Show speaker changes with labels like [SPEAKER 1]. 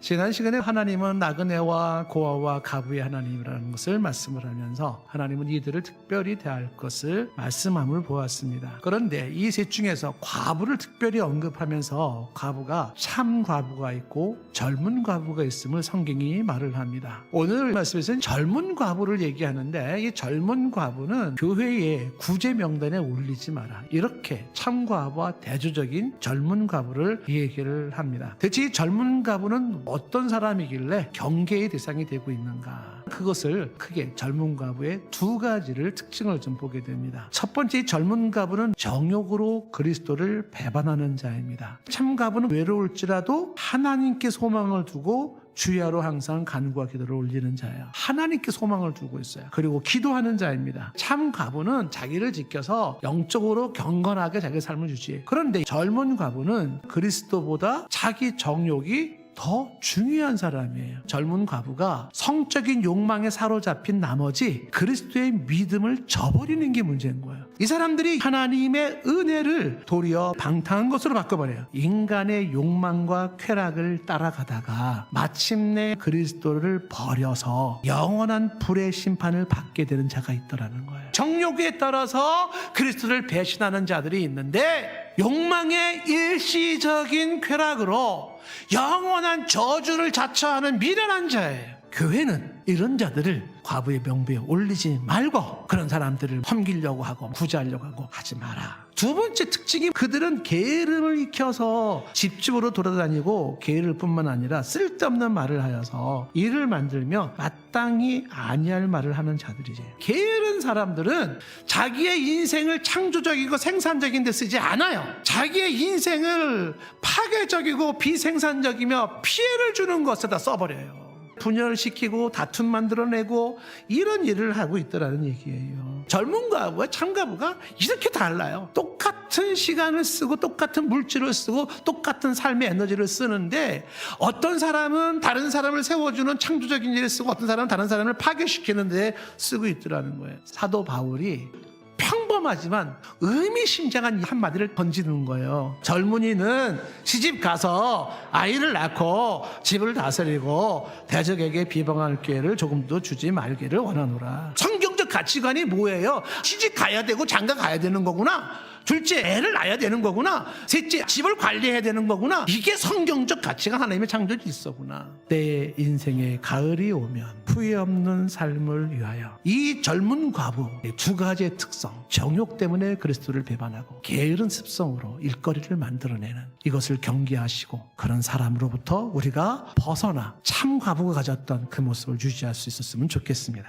[SPEAKER 1] 지난 시간에 하나님은 나그네와 고아와 가부의 하나님이라는 것을 말씀을 하면서 하나님은 이들을 특별히 대할 것을 말씀함을 보았습니다. 그런데 이 셋 중에서 과부를 특별히 언급하면서 과부가 참 과부가 있고 젊은 과부가 있음을 성경이 말을 합니다. 오늘 말씀에서는 젊은 과부를 얘기하는데 이 젊은 과부는 교회의 구제 명단에 올리지 마라, 이렇게 참 과부와 대조적인 젊은 과부를 얘기를 합니다. 대체 이 젊은 과부는 어떤 사람이길래 경계의 대상이 되고 있는가? 그것을 크게 젊은 과부의 두 가지를 특징을 좀 보게 됩니다. 첫 번째, 젊은 과부는 정욕으로 그리스도를 배반하는 자입니다. 참 과부는 외로울지라도 하나님께 소망을 두고 주야로 항상 간구와 기도를 올리는 자예요. 하나님께 소망을 두고 있어요. 그리고 기도하는 자입니다. 참 과부는 자기를 지켜서 영적으로 경건하게 자기 삶을 유지해. 그런데 젊은 과부는 그리스도보다 자기 정욕이 더 중요한 사람이에요. 젊은 과부가 성적인 욕망에 사로잡힌 나머지 그리스도의 믿음을 저버리는 게 문제인 거예요. 이 사람들이 하나님의 은혜를 도리어 방탕한 것으로 바꿔버려요. 인간의 욕망과 쾌락을 따라가다가 마침내 그리스도를 버려서 영원한 불의 심판을 받게 되는 자가 있더라는 거예요. 정욕에 따라서 그리스도를 배신하는 자들이 있는데 욕망의 일시적인 쾌락으로 영원한 저주를 자처하는 미련한 자예요. 교회는 이런 자들을 과부의 명부에 올리지 말고 그런 사람들을 섬기려고 하고 구제하려고 하고 하지 마라. 두 번째 특징이 그들은 게으름을 익혀서 집집으로 돌아다니고 게으를 뿐만 아니라 쓸데없는 말을 하여서 일을 만들며 마땅히 아니할 말을 하는 자들이지. 게으른 사람들은 자기의 인생을 창조적이고 생산적인 데 쓰지 않아요. 자기의 인생을 파괴적이고 비생산적이며 피해를 주는 것에다 써버려요. 분열시키고 다툼 만들어내고 이런 일을 하고 있더라는 얘기예요. 젊은 과부와 참 과부가 이렇게 달라요. 똑같은 시간을 쓰고 똑같은 물질을 쓰고 똑같은 삶의 에너지를 쓰는데 어떤 사람은 다른 사람을 세워주는 창조적인 일을 쓰고 어떤 사람은 다른 사람을 파괴시키는 데 쓰고 있더라는 거예요. 사도 바울이 평범하지만 의미심장한 한마디를 던지는 거예요. 젊은이는 시집 가서 아이를 낳고 집을 다스리고 대적에게 비방할 기회를 조금도 주지 말기를 원하노라. 성경적 가치관이 뭐예요? 시집 가야 되고 장가 가야 되는 거구나. 둘째, 애를 낳아야 되는 거구나. 셋째, 집을 관리해야 되는 거구나. 이게 성경적 가치가 하나님의 창조에 있어구나. 내 인생에 가을이 오면 후회 없는 삶을 위하여 이 젊은 과부 두 가지의 특성, 정욕 때문에 그리스도를 배반하고 게으른 습성으로 일거리를 만들어내는 이것을 경계하시고 그런 사람으로부터 우리가 벗어나 참 과부가 가졌던 그 모습을 유지할 수 있었으면 좋겠습니다.